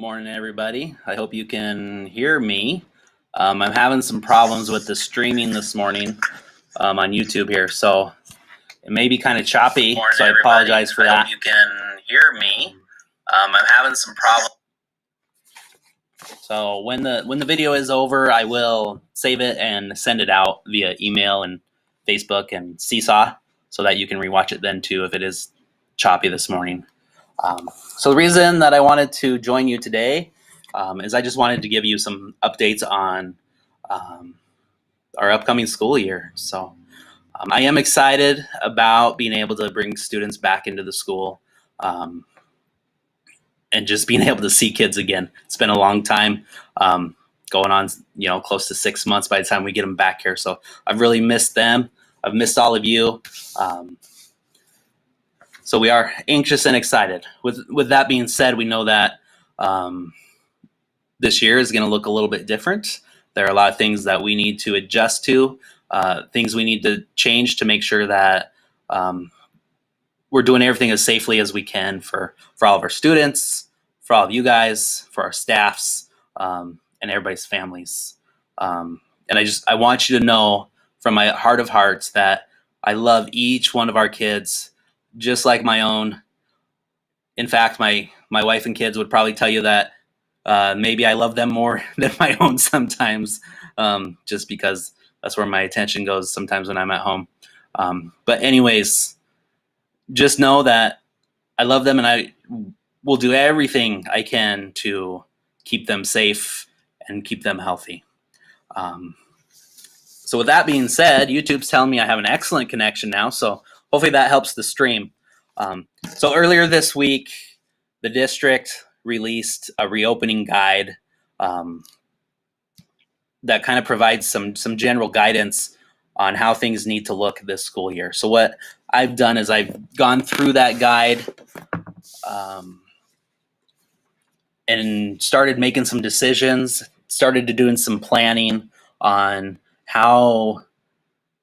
Morning, everybody. I hope you can hear me. I'm having some problems with the streaming this morning on YouTube here, so it may be kind of choppy. Morning, so I apologize for I that. hope you can hear me. I'm having some problems. So when the video is over, I will save it and send it out via email and Facebook and Seesaw, so that you can rewatch it then too if it is choppy this morning. So the reason that I wanted to join you today is I just wanted to give you some updates on our upcoming school year. So I am excited about being able to bring students back into the school and just being able to see kids again. It's been a long time, going on, close to 6 months by the time we get them back here. So I've really missed them. I've missed all of you. So we are anxious and excited. With that being said, we know that this year is going to look a little bit different. There are a lot of things that we need to adjust to, things we need to change to make sure that we're doing everything as safely as we can for all of our students, for all of you guys, for our staffs, and everybody's families. And I want you to know from my heart of hearts that I love each one of our kids just like my own. In fact, my wife and kids would probably tell you that maybe I love them more than my own sometimes, just because that's where my attention goes sometimes when I'm at home. But anyways, just know that I love them and I will do everything I can to keep them safe and keep them healthy. So with that being said, YouTube's telling me I have an excellent connection now, so hopefully that helps the stream. So earlier this week, the district released a reopening guide that kind of provides some general guidance on how things need to look this school year. So what I've done is I've gone through that guide and started making some decisions, started to doing some planning on how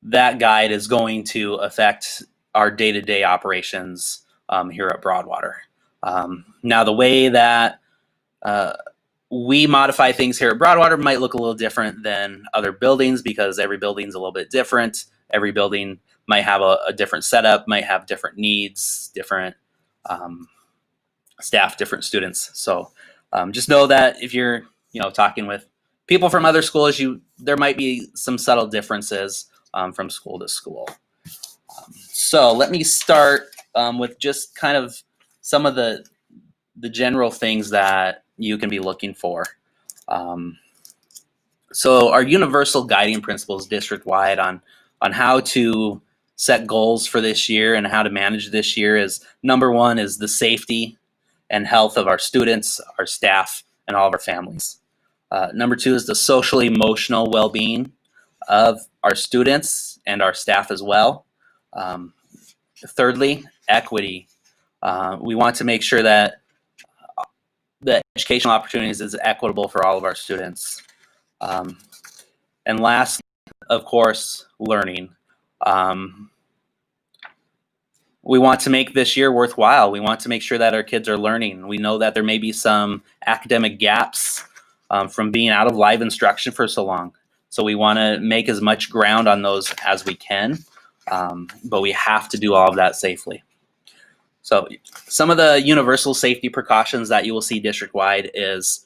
that guide is going to affect our day-to-day operations here at Broadwater. Now, the way that we modify things here at Broadwater might look a little different than other buildings because every building's a little bit different. Every building might have a different setup, might have different needs, different staff, different students. So just know that if you're talking with people from other schools, there might be some subtle differences from school to school. So let me start with just kind of some of the general things that you can be looking for. So our universal guiding principles district-wide on how to set goals for this year and how to manage this year is, number one is the safety and health of our students, our staff, and all of our families. Number two is the social emotional well-being of our students and our staff as well. Thirdly, equity. We want to make sure that the educational opportunities is equitable for all of our students. And last, of course, learning. We want to make this year worthwhile. We want to make sure that our kids are learning. We know that there may be some academic gaps from being out of live instruction for so long. So we want to make as much ground on those as we can, but we have to do all of that safely. So some of the universal safety precautions that you will see district-wide is,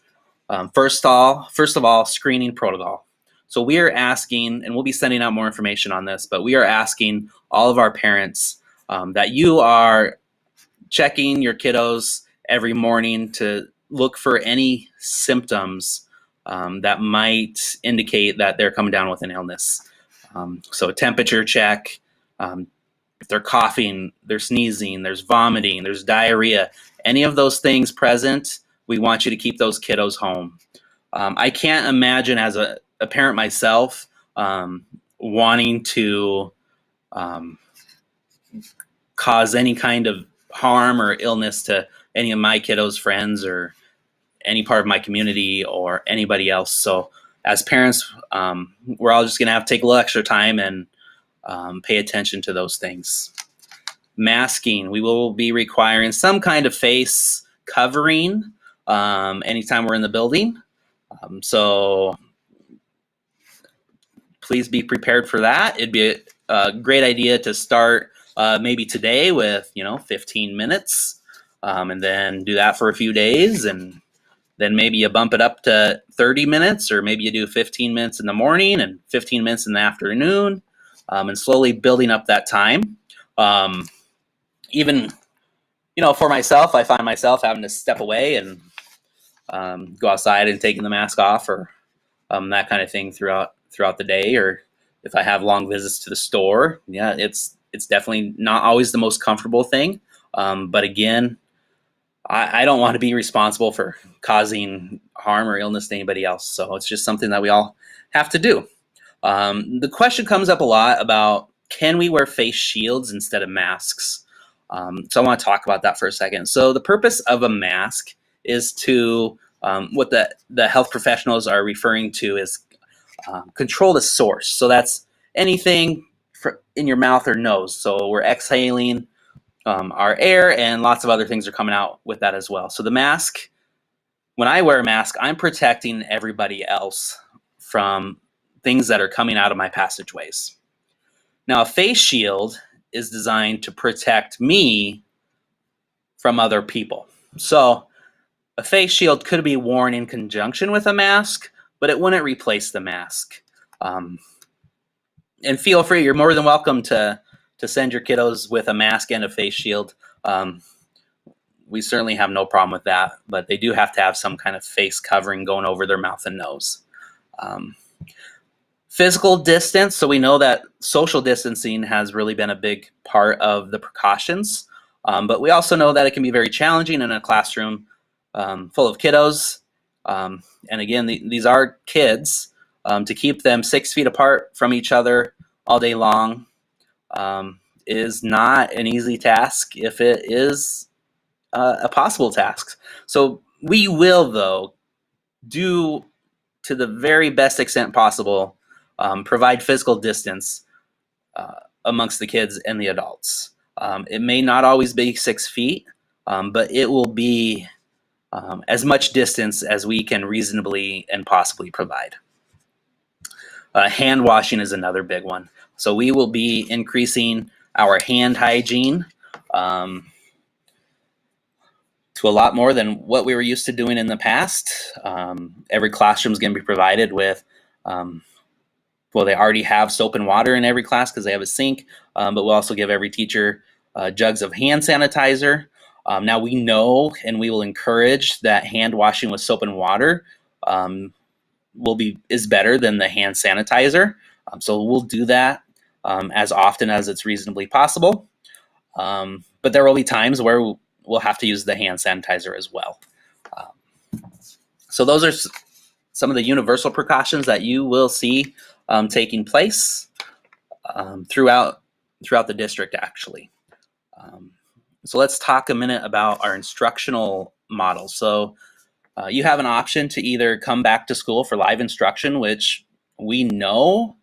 first of all, screening protocol. So we are asking, and we'll be sending out more information on this, but we are asking all of our parents that you are checking your kiddos every morning to look for any symptoms that might indicate that they're coming down with an illness. So a temperature check, if they're coughing, they're sneezing, there's vomiting, there's diarrhea, any of those things present, we want you to keep those kiddos home. I can't imagine as a parent myself wanting to cause any kind of harm or illness to any of my kiddos' friends or any part of my community or anybody else. So as parents, we're all just going to have to take a little extra time and pay attention to those things. Masking, we will be requiring some kind of face covering anytime we're in the building. So please be prepared for that. It'd be a great idea to start maybe today with 15 minutes, and then do that for a few days, and then maybe you bump it up to 30 minutes, or maybe you do 15 minutes in the morning and 15 minutes in the afternoon, and slowly building up that time. Even for myself, I find myself having to step away and go outside and taking the mask off, or that kind of thing throughout the day. Or if I have long visits to the store, it's definitely not always the most comfortable thing. But again, I don't want to be responsible for causing harm or illness to anybody else. So it's just something that we all have to do. The question comes up a lot about, can we wear face shields instead of masks? So I want to talk about that for a second. So the purpose of a mask is to, what the health professionals are referring to is control the source. So that's anything in your mouth or nose. So we're exhaling our air, and lots of other things are coming out with that as well. So the mask, when I wear a mask, I'm protecting everybody else from things that are coming out of my passageways. Now, a face shield is designed to protect me from other people. So a face shield could be worn in conjunction with a mask, but it wouldn't replace the mask. And feel free, you're more than welcome to send your kiddos with a mask and a face shield. We certainly have no problem with that, but they do have to have some kind of face covering going over their mouth and nose. Physical distance, so we know that social distancing has really been a big part of the precautions, but we also know that it can be very challenging in a classroom full of kiddos. And again, these are kids. To keep them 6 feet apart from each other all day long is not an easy task, if it is a possible task. So we will, though, do to the very best extent possible, provide physical distance amongst the kids and the adults. It may not always be 6 feet, but it will be as much distance as we can reasonably and possibly provide. Hand washing is another big one. So we will be increasing our hand hygiene to a lot more than what we were used to doing in the past. Every classroom is going to be provided with, well, they already have soap and water in every class because they have a sink, but we'll also give every teacher jugs of hand sanitizer. Now we know, and we will encourage, that hand washing with soap and water is better than the hand sanitizer. So we'll do that as often as it's reasonably possible. But there will be times where we'll have to use the hand sanitizer as well. So those are some of the universal precautions that you will see taking place throughout the district, actually. So let's talk a minute about our instructional model. So you have an option to either come back to school for live instruction, which we know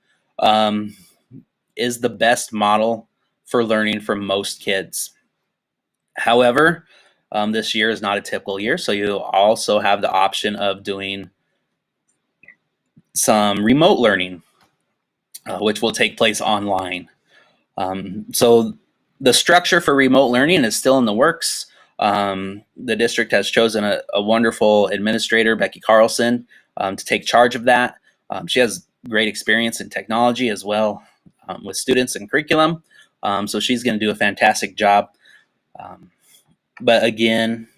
is the best model for learning for most kids. However, this year is not a typical year, so you also have the option of doing some remote learning, which will take place online. So the structure for remote learning is still in the works. The district has chosen a wonderful administrator, Becky Carlson, to take charge of that. She has great experience in technology as well with students and curriculum. So she's going to do a fantastic job. But again,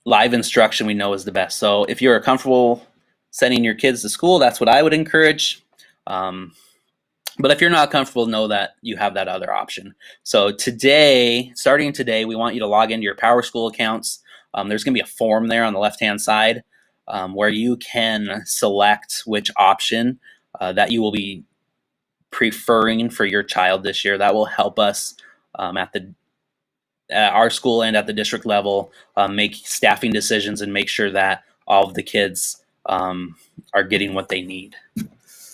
live instruction we know is the best. So if you're comfortable sending your kids to school, that's what I would encourage. But if you're not comfortable, know that you have that other option. So starting today, we want you to log into your PowerSchool accounts. There's going to be a form there on the left-hand side where you can select which option that you will be preferring for your child this year. That will help us at our school and at the district level make staffing decisions and make sure that all of the kids are getting what they need.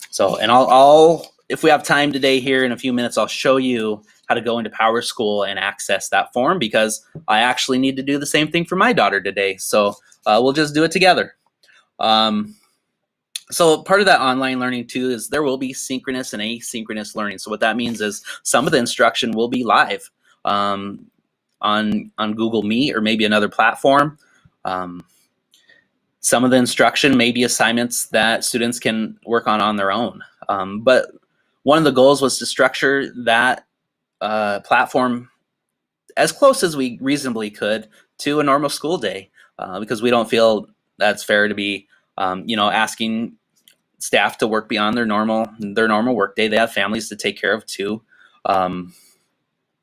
So, and I'll if we have time today here in a few minutes, I'll show you how to go into PowerSchool and access that form, because I actually need to do the same thing for my daughter today. So we'll just do it together. So part of that online learning too is there will be synchronous and asynchronous learning. So what that means is some of the instruction will be live on Google Meet or maybe another platform. Some of the instruction may be assignments that students can work on their own. But one of the goals was to structure that platform as close as we reasonably could to a normal school day, because we don't feel that's fair to be asking staff to work beyond their normal work day. They have families to take care of too. And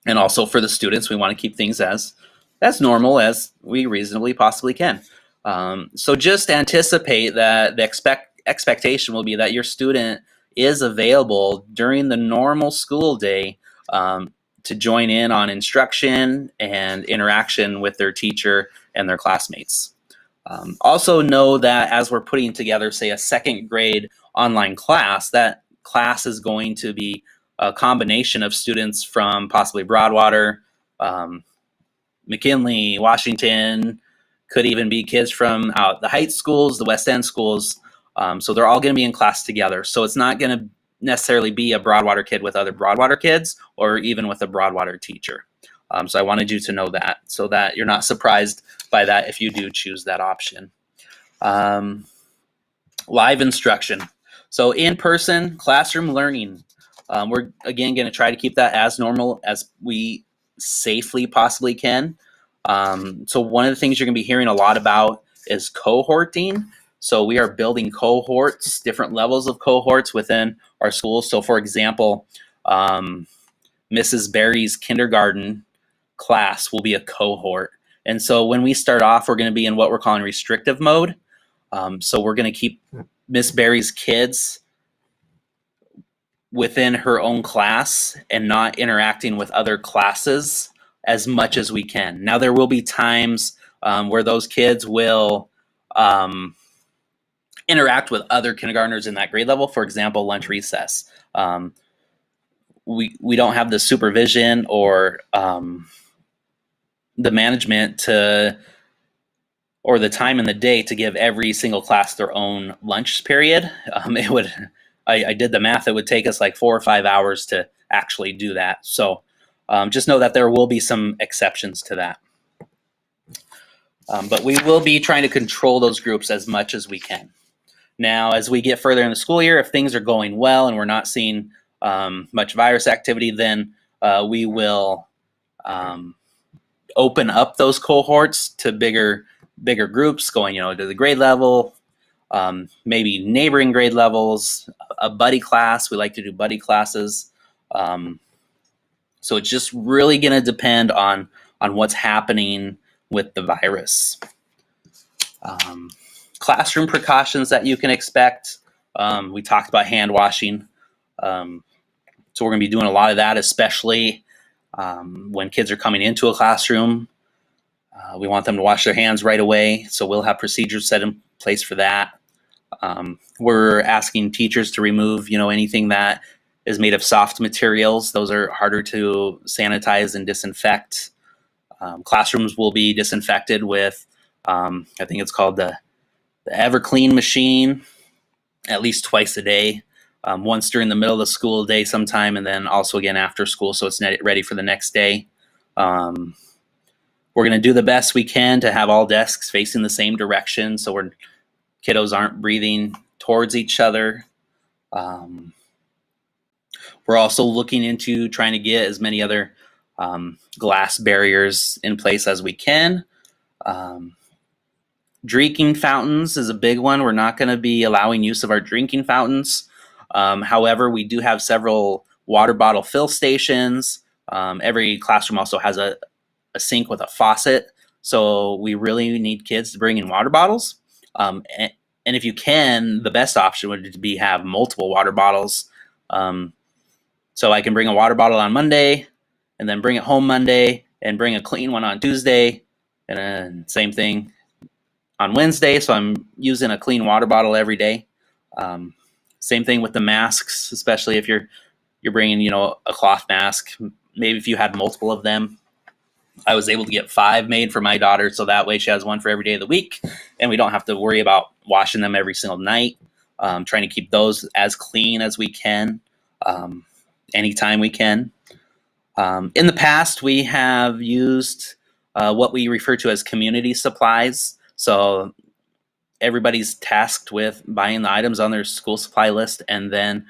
also for the students, we want to keep things as normal as we reasonably possibly can. So just anticipate that the expectation will be that your student is available during the normal school day to join in on instruction and interaction with their teacher and their classmates. Also know that as we're putting together, say, a second grade online class, that class is going to be a combination of students from possibly Broadwater, McKinley, Washington, could even be kids from out the Heights schools, the West End schools. So they're all going to be in class together. So it's not going to necessarily be a Broadwater kid with other Broadwater kids or even with a Broadwater teacher. So I wanted you to know that so that you're not surprised by that if you do choose that option. Live instruction. So in-person classroom learning. We're, again, going to try to keep that as normal as we safely possibly can. So one of the things you're going to be hearing a lot about is cohorting. So we are building cohorts, different levels of cohorts within our schools. So for example, Mrs. Berry's kindergarten class will be a cohort. And so when we start off, we're going to be in what we're calling restrictive mode. So we're going to keep Miss Berry's kids within her own class and not interacting with other classes as much as we can. Now, there will be times where those kids will interact with other kindergartners in that grade level. For example, lunch recess. We don't have the supervision or the management or the time in the day to give every single class their own lunch period. I did the math. It would take us like 4 or 5 hours to actually do that. So just know that there will be some exceptions to that. But we will be trying to control those groups as much as we can. Now, as we get further in the school year, if things are going well and we're not seeing much virus activity, then we will open up those cohorts to bigger groups, going to the grade level, maybe neighboring grade levels, a buddy class. We like to do buddy classes. So it's just really going to depend on what's happening with the virus. Classroom precautions that you can expect. We talked about hand washing. So we're going to be doing a lot of that, especially when kids are coming into a classroom. We want them to wash their hands right away. So we'll have procedures set in place for that. We're asking teachers to remove, anything that is made of soft materials. Those are harder to sanitize and disinfect. Classrooms will be disinfected with, I think it's called the EverClean machine, at least twice a day. Once during the middle of the school day sometime, and then also again after school, so it's ready for the next day. We're going to do the best we can to have all desks facing the same direction, so kiddos aren't breathing towards each other. We're also looking into trying to get as many other glass barriers in place as we can. Drinking fountains is a big one. We're not going to be allowing use of our drinking fountains. However, we do have several water bottle fill stations. Every classroom also has a sink with a faucet. So we really need kids to bring in water bottles. And if you can, the best option would be have multiple water bottles. So I can bring a water bottle on Monday and then bring it home Monday and bring a clean one on Tuesday. And then same thing on Wednesday. So I'm using a clean water bottle every day. Same thing with the masks, especially if you're bringing, a cloth mask. maybe if you had multiple of them. I was able to get 5 made for my daughter, so that way she has one for every day of the week, and we don't have to worry about washing them every single night. Trying to keep those as clean as we can, anytime we can. In the past, we have used what we refer to as community supplies. So everybody's tasked with buying the items on their school supply list, and then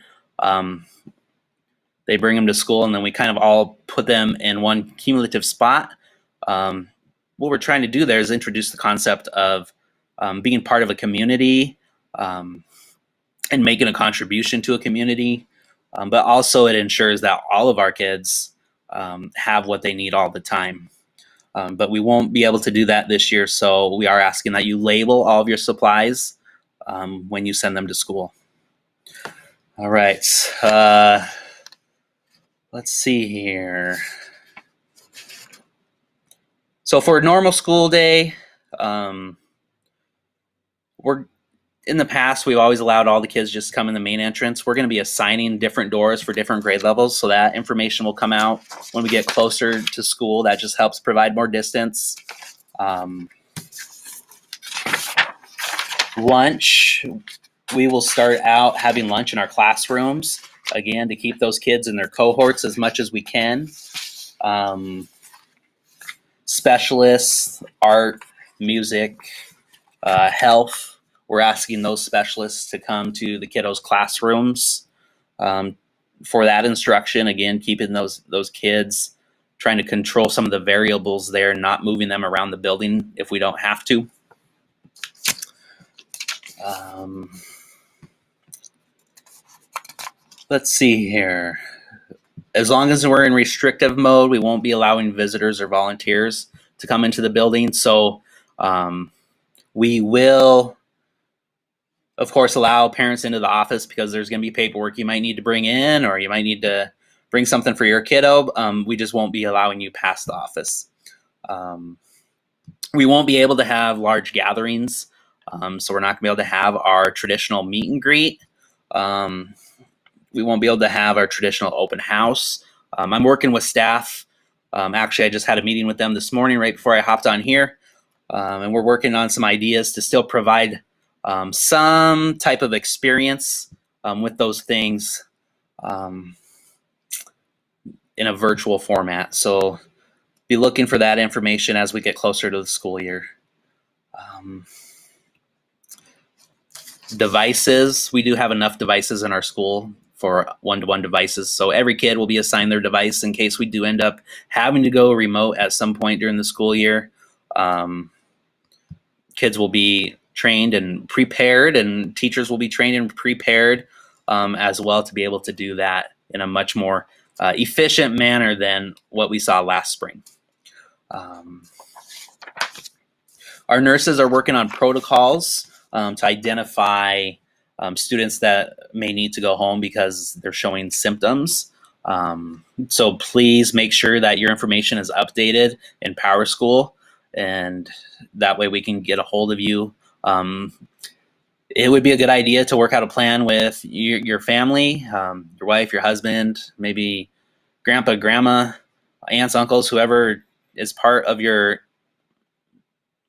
they bring them to school, and then we kind of all put them in one cumulative spot. What we're trying to do there is introduce the concept of being part of a community and making a contribution to a community, but also it ensures that all of our kids have what they need all the time. But we won't be able to do that this year, so we are asking that you label all of your supplies when you send them to school. All right. Let's see here. So for a normal school day, in the past, we've always allowed all the kids just to come in the main entrance. We're going to be assigning different doors for different grade levels, so that information will come out when we get closer to school. That just helps provide more distance. Lunch, we will start out having lunch in our classrooms, again, to keep those kids in their cohorts as much as we can. Specialists, art, music, health, we're asking those specialists to come to the kiddos' classrooms for that instruction. Again, keeping those kids, trying to control some of the variables there, not moving them around the building if we don't have to. Let's see here. As long as we're in restrictive mode, we won't be allowing visitors or volunteers to come into the building. So we will, of course, allow parents into the office because there's going to be paperwork you might need to bring in, or you might need to bring something for your kiddo. We just won't be allowing you past the office. We won't be able to have large gatherings, so we're not going to be able to have our traditional meet and greet. We won't be able to have our traditional open house. I'm working with staff. Actually, I just had a meeting with them this morning right before I hopped on here. And we're working on some ideas to still provide some type of experience with those things in a virtual format. So be looking for that information as we get closer to the school year. Devices, we do have enough devices in our school for one-to-one devices. So every kid will be assigned their device in case we do end up having to go remote at some point during the school year. Kids will be trained and prepared, and teachers will be trained and prepared as well to be able to do that in a much more efficient manner than what we saw last spring. Our nurses are working on protocols to identify students that may need to go home because they're showing symptoms. So please make sure that your information is updated in PowerSchool, and that way we can get a hold of you. It would be a good idea to work out a plan with your family, your wife, your husband, maybe grandpa, grandma, aunts, uncles, whoever is part of your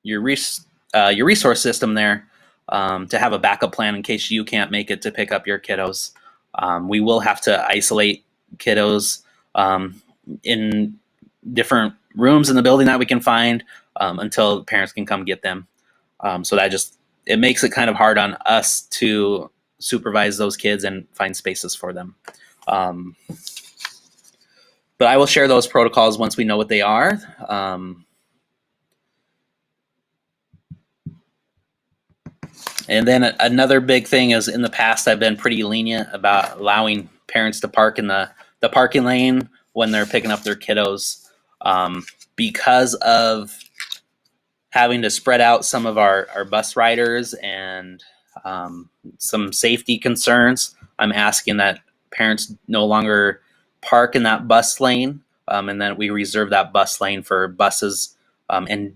resource system there, to have a backup plan in case you can't make it to pick up your kiddos. We will have to isolate kiddos in different rooms in the building that we can find until parents can come get them. So that it makes it kind of hard on us to supervise those kids and find spaces for them. But I will share those protocols once we know what they are. And then another big thing is, in the past, I've been pretty lenient about allowing parents to park in the parking lane when they're picking up their kiddos. Because of having to spread out some of our bus riders and some safety concerns, I'm asking that parents no longer park in that bus lane, and that we reserve that bus lane for buses and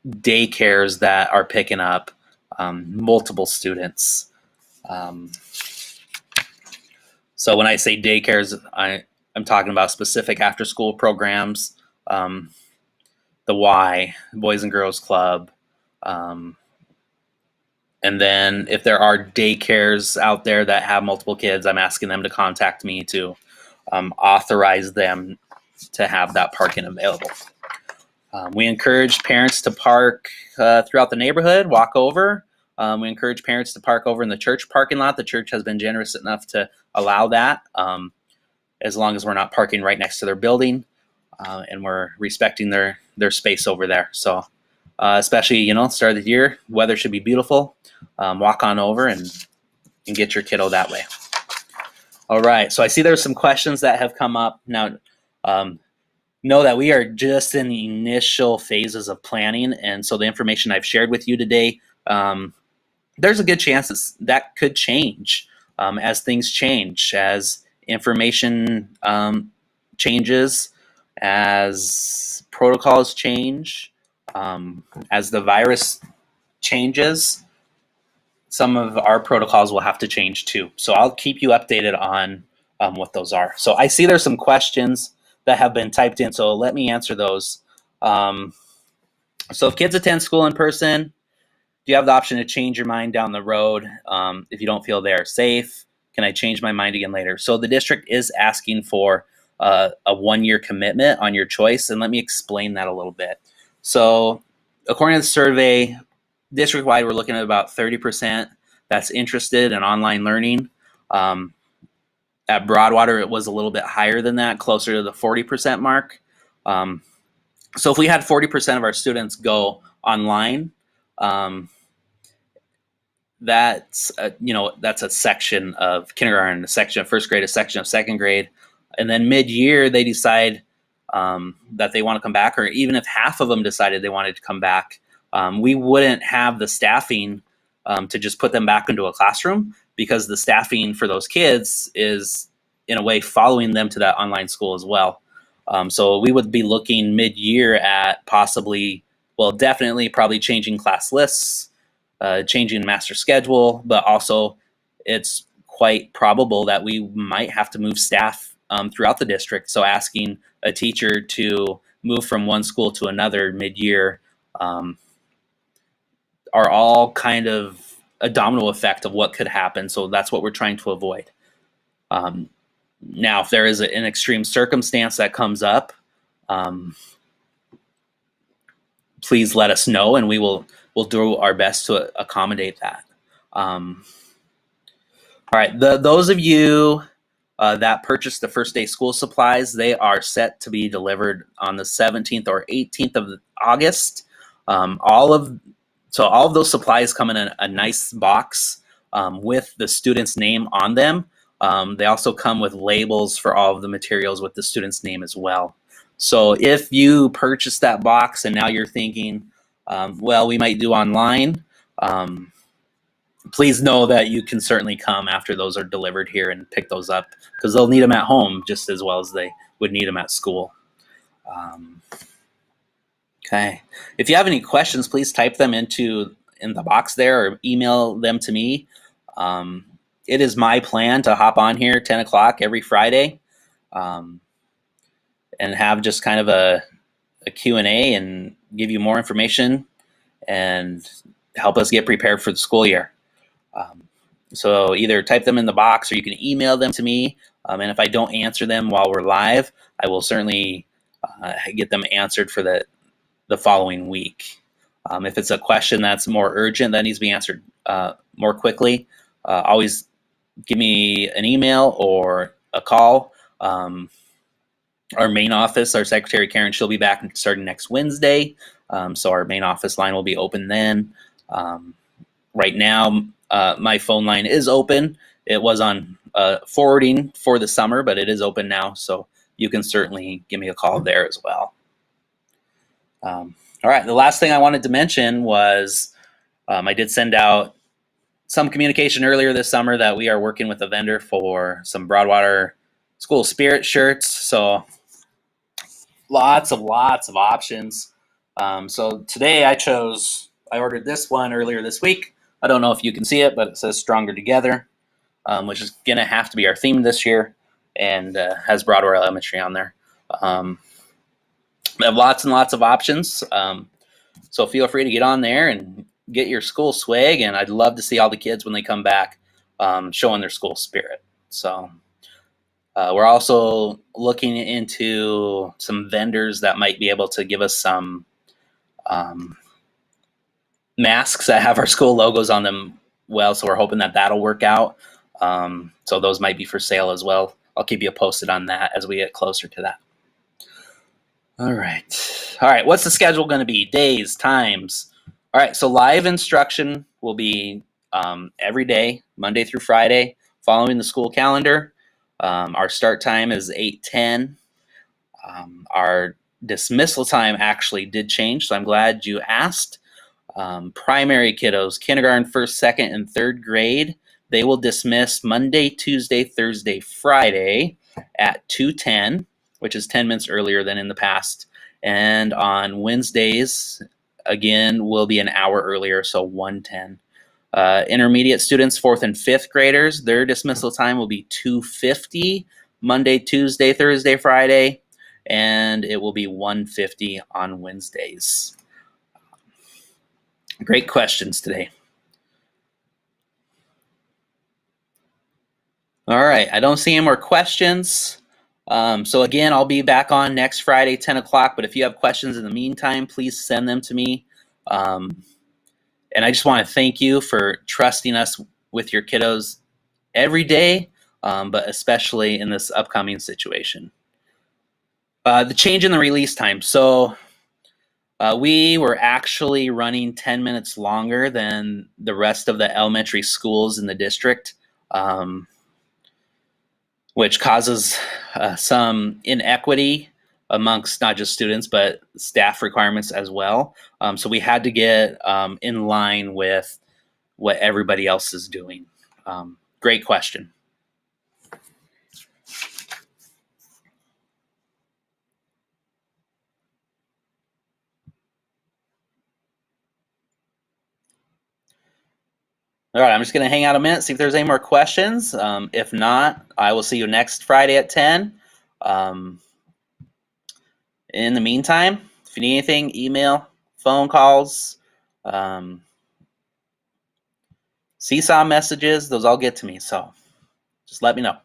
daycares that are picking up multiple students. So when I say daycares, I'm talking about specific after-school programs, the Y, Boys and Girls Club, and then if there are daycares out there that have multiple kids, I'm asking them to contact me to authorize them to have that parking available. We encourage parents to park throughout the neighborhood, walk over. We encourage parents to park over in the church parking lot. The church has been generous enough to allow that, as long as we're not parking right next to their building, and we're respecting their space over there. So especially, start of the year, weather should be beautiful. Walk on over and get your kiddo that way. All right, so I see there's some questions that have come up. Now, know that we are just in the initial phases of planning, and so the information I've shared with you today, there's a good chance that could change as things change, as information changes, as protocols change, as the virus changes. Some of our protocols will have to change too. So I'll keep you updated on what those are. So I see there's some questions that have been typed in, so let me answer those. So if kids attend school in person, do you have the option to change your mind down the road if you don't feel they're safe? Can I change my mind again later? So the district is asking for a 1-year commitment on your choice, and let me explain that a little bit. So according to the survey, district-wide, we're looking at about 30% that's interested in online learning. At Broadwater, it was a little bit higher than that, closer to the 40% mark. So if we had 40% of our students go online, that's a section of kindergarten, a section of first grade, a section of second grade, and then mid-year they decide that they want to come back, or even if half of them decided they wanted to come back, we wouldn't have the staffing to just put them back into a classroom, because the staffing for those kids is in a way following them to that online school as well. So we would be looking mid-year at definitely probably changing class lists, changing master schedule, but also it's quite probable that we might have to move staff throughout the district. So asking a teacher to move from one school to another mid-year are all kind of a domino effect of what could happen. So that's what we're trying to avoid. Now, if there is an extreme circumstance that comes up, please let us know, and we'll do our best to accommodate that. All right, those of you that purchased the first day school supplies, they are set to be delivered on the 17th or 18th of August. All of those supplies come in a nice box with the student's name on them. They also come with labels for all of the materials with the student's name as well. So if you purchase that box and now you're thinking, we might do online, please know that you can certainly come after those are delivered here and pick those up, because they'll need them at home just as well as they would need them at school. Okay. If you have any questions, please type them in the box there or email them to me. It is my plan to hop on here 10 o'clock every Friday and have just kind of a Q&A and give you more information and help us get prepared for the school year. So either type them in the box or you can email them to me. And if I don't answer them while we're live, I will certainly get them answered for the following week. If it's a question that's more urgent that needs to be answered more quickly, always give me an email or a call. Our main office, our secretary Karen, she'll be back starting next Wednesday. So our main office line will be open then. Right now, my phone line is open. It was on forwarding for the summer, but it is open now. So you can certainly give me a call there as well. All right, the last thing I wanted to mention was I did send out some communication earlier this summer that we are working with a vendor for some Broadwater School Spirit shirts. So lots of options. So today I ordered this one earlier this week. I don't know if you can see it, but it says Stronger Together, which is going to have to be our theme this year. and has Broadway Elementary on there. We have lots and lots of options. So feel free to get on there and get your school swag. And I'd love to see all the kids when they come back showing their school spirit. So we're also looking into some vendors that might be able to give us some masks that have our school logos on them. Well, so we're hoping that that'll work out. So those might be for sale as well. I'll keep you posted on that as we get closer to that. All right. What's the schedule going to be? Days, times. All right. So live instruction will be every day, Monday through Friday, following the school calendar. Our start time is 8:10. Our dismissal time actually did change, so I'm glad you asked. Primary kiddos, kindergarten, first, second, and third grade, they will dismiss Monday, Tuesday, Thursday, Friday at 2:10, which is 10 minutes earlier than in the past. And on Wednesdays, again, will be an hour earlier, so 1:10. Intermediate students, fourth and fifth graders, their dismissal time will be 2:50 Monday, Tuesday, Thursday, Friday, and it will be 1:50 on Wednesdays. Great questions today. All right, I don't see any more questions. So again, I'll be back on next Friday, 10 o'clock, but if you have questions in the meantime, please send them to me. And I just want to thank you for trusting us with your kiddos every day, but especially in this upcoming situation. The change in the release time. So we were actually running 10 minutes longer than the rest of the elementary schools in the district, which causes some inequity amongst not just students, but staff requirements as well. So we had to get in line with what everybody else is doing. Great question. All right, I'm just going to hang out a minute, see if there's any more questions. If not, I will see you next Friday at 10. In the meantime, if you need anything, email, phone calls, Seesaw messages, those all get to me. So just let me know.